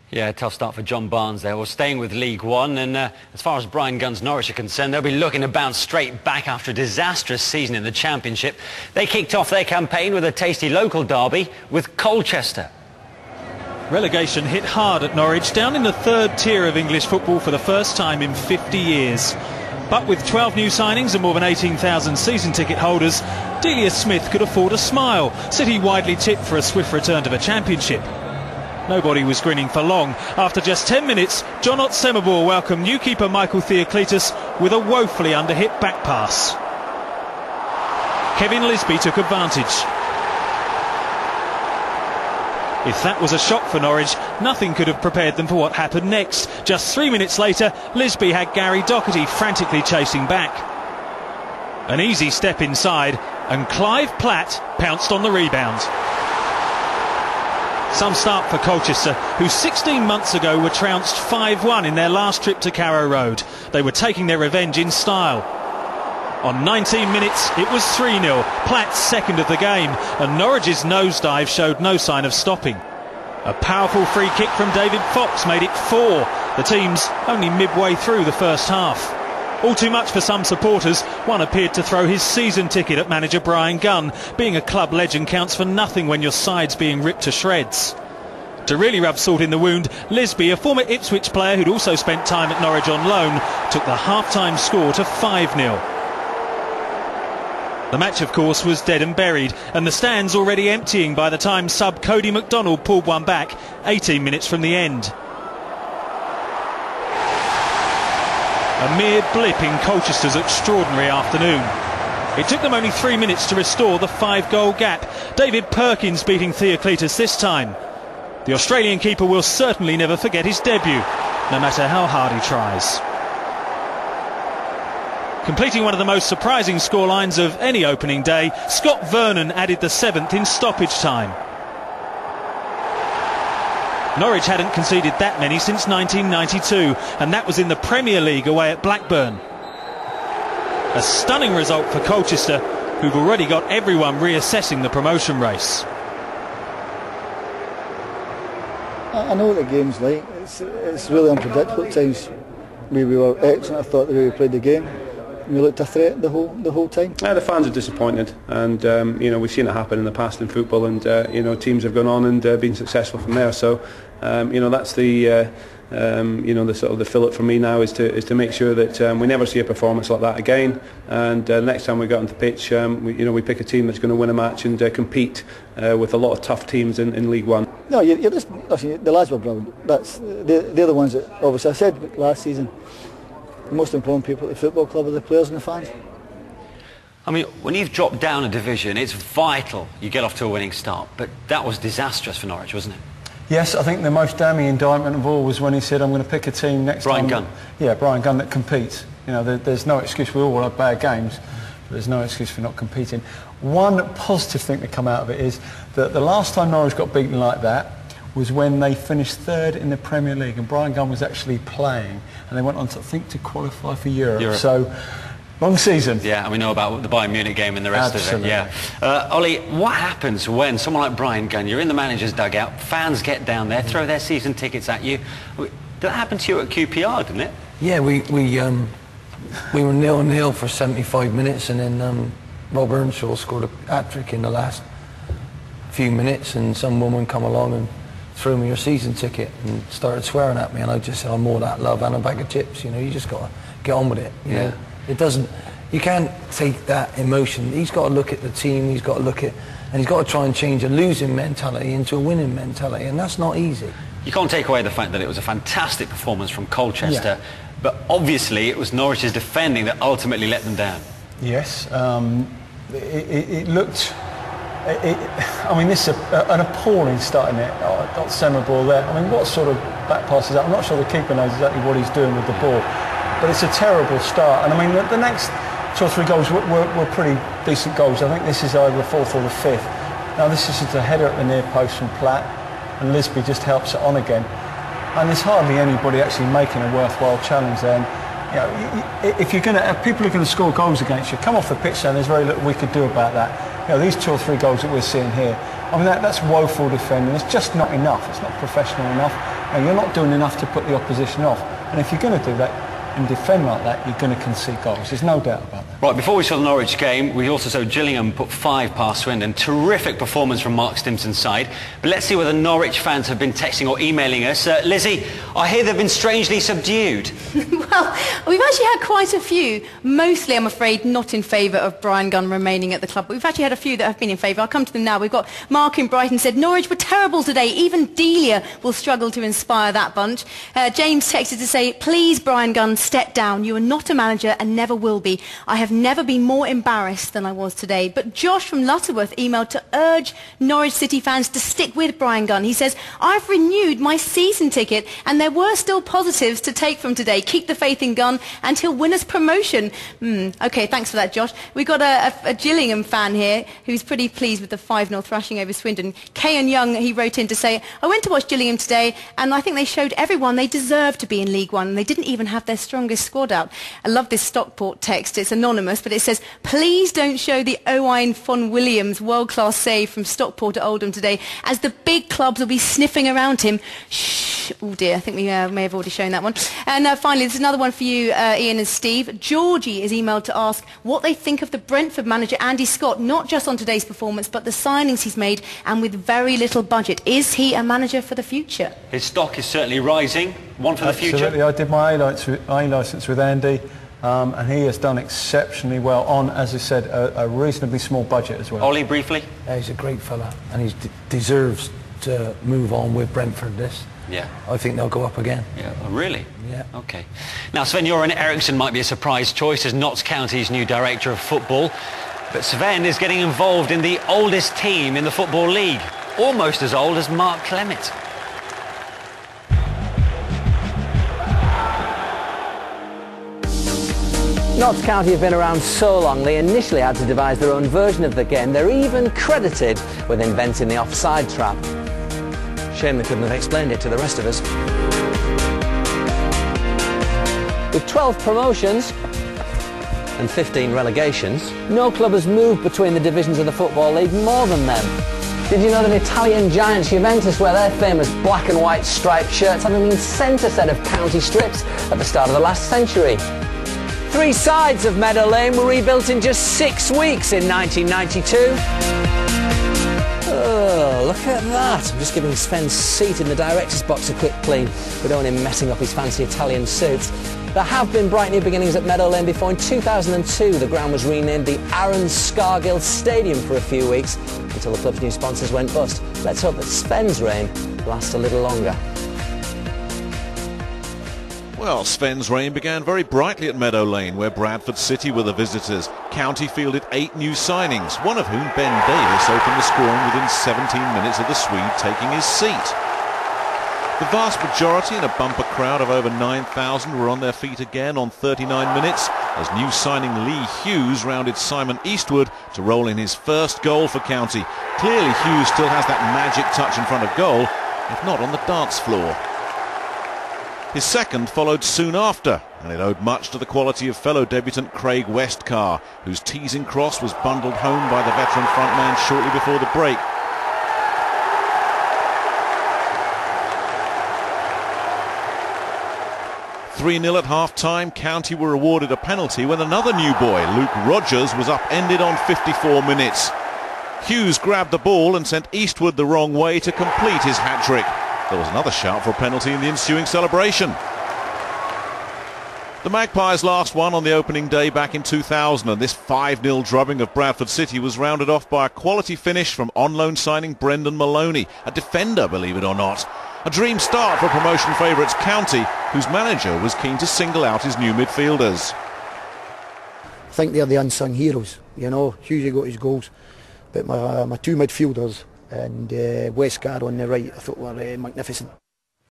Yeah, tough start for John Barnes there. Well, staying with League One, and as far as Bryan Gunn's Norwich are concerned, they'll be looking to bounce straight back after a disastrous season in the Championship. They kicked off their campaign with a tasty local derby with Colchester. Relegation hit hard at Norwich, down in the third tier of English football for the first time in 50 years. But with 12 new signings and more than 18,000 season ticket holders, Delia Smith could afford a smile. City widely tipped for a swift return to the Championship. Nobody was grinning for long. After just 10 minutes, John Otsemabor welcomed new keeper Michael Theoklitos with a woefully underhit back pass. Kevin Lisbie took advantage. If that was a shock for Norwich, nothing could have prepared them for what happened next. Just 3 minutes later, Lisbie had Gary Doherty frantically chasing back. An easy step inside, and Clive Platt pounced on the rebound. Some start for Colchester, who 16 months ago were trounced 5-1 in their last trip to Carrow Road. They were taking their revenge in style. On 19 minutes, it was 3-0, Platt's second of the game, and Norwich's nosedive showed no sign of stopping. A powerful free kick from David Fox made it 4, the teams only midway through the first half. All too much for some supporters. One appeared to throw his season ticket at manager Bryan Gunn. Being a club legend counts for nothing when your side's being ripped to shreds. To really rub salt in the wound, Lisbie, a former Ipswich player who'd also spent time at Norwich on loan, took the half-time score to 5-0. The match, of course, was dead and buried, and the stands already emptying by the time sub Cody McDonald pulled one back 18 minutes from the end. A mere blip in Colchester's extraordinary afternoon. It took them only 3 minutes to restore the 5-goal gap. David Perkins beating Theoklitos this time. The Australian keeper will certainly never forget his debut, no matter how hard he tries. Completing one of the most surprising scorelines of any opening day, Scott Vernon added the 7th in stoppage time. Norwich hadn't conceded that many since 1992, and that was in the Premier League away at Blackburn. A stunning result for Colchester, who've already got everyone reassessing the promotion race. I know what the game's like. It's really unpredictable at times. We were excellent. I thought the way we played the game, we looked a threat the whole time. The fans are disappointed, and we've seen it happen in the past in football, and teams have gone on and been successful from there. So that's the the sort of the fillet for me now is to make sure that we never see a performance like that again, and next time we get on the pitch, we pick a team that's going to win a match and compete with a lot of tough teams in League One. No, you're just listen, the lads were brilliant. They're the ones that, obviously, I said last season, the most important people at the football club are the players and the fans. I mean, when you've dropped down a division, it's vital you get off to a winning start, but that was disastrous for Norwich, wasn't it? Yes, I think the most damning indictment of all was when he said, I'm going to pick a team next time. Bryan Gunn. Yeah, Bryan Gunn, that competes. There's no excuse. We all have bad games, but there's no excuse for not competing. One positive thing to come out of it is that the last time Norwich got beaten like that was when they finished 3rd in the Premier League, and Bryan Gunn was actually playing, and they went on to to qualify for Europe. So, long season. Yeah, and we know about the Bayern Munich game and the rest Absolutely. of it. Yeah. Ollie, what happens when someone like Bryan Gunn, you're in the manager's dugout, fans get down there, throw their season tickets at you? That happened to you at QPR, didn't it? Yeah, we were 0-0 for 75 minutes, and then Rob Earnshaw scored a hat-trick in the last few minutes, and some woman come along and threw me your season ticket and started swearing at me, and I just said, I'm more that love and a bag of chips. You just got to get on with it. You know? It doesn't, you can't take that emotion. He's got to look at the team, he's got to look at, and he's got to try and change a losing mentality into a winning mentality, and that's not easy. You can't take away the fact that it was a fantastic performance from Colchester, but obviously it was Norwich's defending that ultimately let them down. Yes, it looked... this is an appalling start in it. Got Semabor there. I mean, what sort of back pass is that? I'm not sure the keeper knows exactly what he's doing with the ball, but it's a terrible start. And I mean, the next 2 or 3 goals were pretty decent goals. I think this is either the 4th or the 5th. Now this is just a header at the near post from Platt, and Lisbie just helps it on again. And there's hardly anybody actually making a worthwhile challenge there. And, if you're going to have people who are going to score goals against you, come off the pitch, then there's very little we could do about that. These 2 or 3 goals that we're seeing here, I mean, that's woeful defending. It's just not enough. It's not professional enough. And you're not doing enough to put the opposition off. And if you're going to do that and defend like that, you're going to concede goals. There's no doubt about that. Right, before we saw the Norwich game, we also saw Gillingham put 5 past Swindon. Terrific performance from Mark Stimson's side. But let's see whether Norwich fans have been texting or emailing us. Lizzie, I hear they've been strangely subdued. Well, we've actually had quite a few. Mostly, I'm afraid, not in favour of Brian Gunn remaining at the club. But we've actually had a few that have been in favour. I'll come to them now. We've got Mark in Brighton said, Norwich were terrible today. Even Delia will struggle to inspire that bunch. James texted to say, please, Brian Gunn, step down. You are not a manager and never will be. I have never been more embarrassed than I was today. But Josh from Lutterworth emailed to urge Norwich City fans to stick with Brian Gunn. He says, I've renewed my season ticket and there were still positives to take from today. Keep the faith in Gunn and he'll win us promotion. OK, thanks for that, Josh. We've got a Gillingham fan here who's pretty pleased with the 5-0 thrashing over Swindon. Kayan Young, he wrote in to say, I went to watch Gillingham today and I think they showed everyone they deserve to be in League One and they didn't even have their strongest squad out. I love this Stockport text. It's anonymous, but it says, please don't show the Owain von Williams world-class save from Stockport at Oldham today, as the big clubs will be sniffing around him. Shh. Oh dear, I think we may have already shown that one. And finally, there's another one for you, Ian and Steve. Georgie is emailed to ask what they think of the Brentford manager, Andy Scott, not just on today's performance, but the signings he's made, and with very little budget. Is he a manager for the future? His stock is certainly rising. One for the future. Absolutely. I did my A licence with Andy. And he has done exceptionally well on, as I said, a reasonably small budget as well. Ollie, briefly? He's a great fella and he deserves to move on with Brentford. Yeah. I think they'll go up again. Yeah. Oh, really? Yeah. OK. Now, Sven-Göran Eriksson might be a surprise choice as Notts County's new director of football. But Sven is getting involved in the oldest team in the Football League. Almost as old as Mark Clement. Notts County have been around so long they initially had to devise their own version of the game. They're even credited with inventing the offside trap. Shame they couldn't have explained it to the rest of us. With 12 promotions and 15 relegations, no club has moved between the divisions of the Football League more than them. Did you know that Italian giants Juventus wear their famous black and white striped shirts, having been sent a set of county strips at the start of the last century? 3 sides of Meadow Lane were rebuilt in just 6 weeks in 1992. Oh, look at that. I'm just giving Sven's seat in the director's box a quick clean. We don't want him messing up his fancy Italian suits. There have been bright new beginnings at Meadow Lane before. In 2002, the ground was renamed the Aaron Scargill Stadium for a few weeks until the club's new sponsors went bust. Let's hope that Sven's reign lasts a little longer. Well, Sven's reign began very brightly at Meadow Lane, where Bradford City were the visitors. County fielded 8 new signings, one of whom, Ben Davis, opened the scoring within 17 minutes of the Swede taking his seat. The vast majority, in a bumper crowd of over 9,000, were on their feet again on 39 minutes as new signing Lee Hughes rounded Simon Eastwood to roll in his first goal for County. Clearly Hughes still has that magic touch in front of goal, if not on the dance floor. His second followed soon after, and it owed much to the quality of fellow debutant Craig Westcar, whose teasing cross was bundled home by the veteran frontman shortly before the break. "3-0 at half-time, County were awarded a penalty when another new boy, Luke Rogers, was upended on 54 minutes. Hughes grabbed the ball and sent Eastwood the wrong way to complete his hat-trick. There was another shout for a penalty in the ensuing celebration. The Magpies last won on the opening day back in 2000, and this 5-0 drubbing of Bradford City was rounded off by a quality finish from on-loan signing Brendan Maloney, a defender, believe it or not. A dream start for promotion favourites County, whose manager was keen to single out his new midfielders. I think they're the unsung heroes, you know. Hughes got his goals, but my 2 midfielders and Westcar on the right, I thought were magnificent.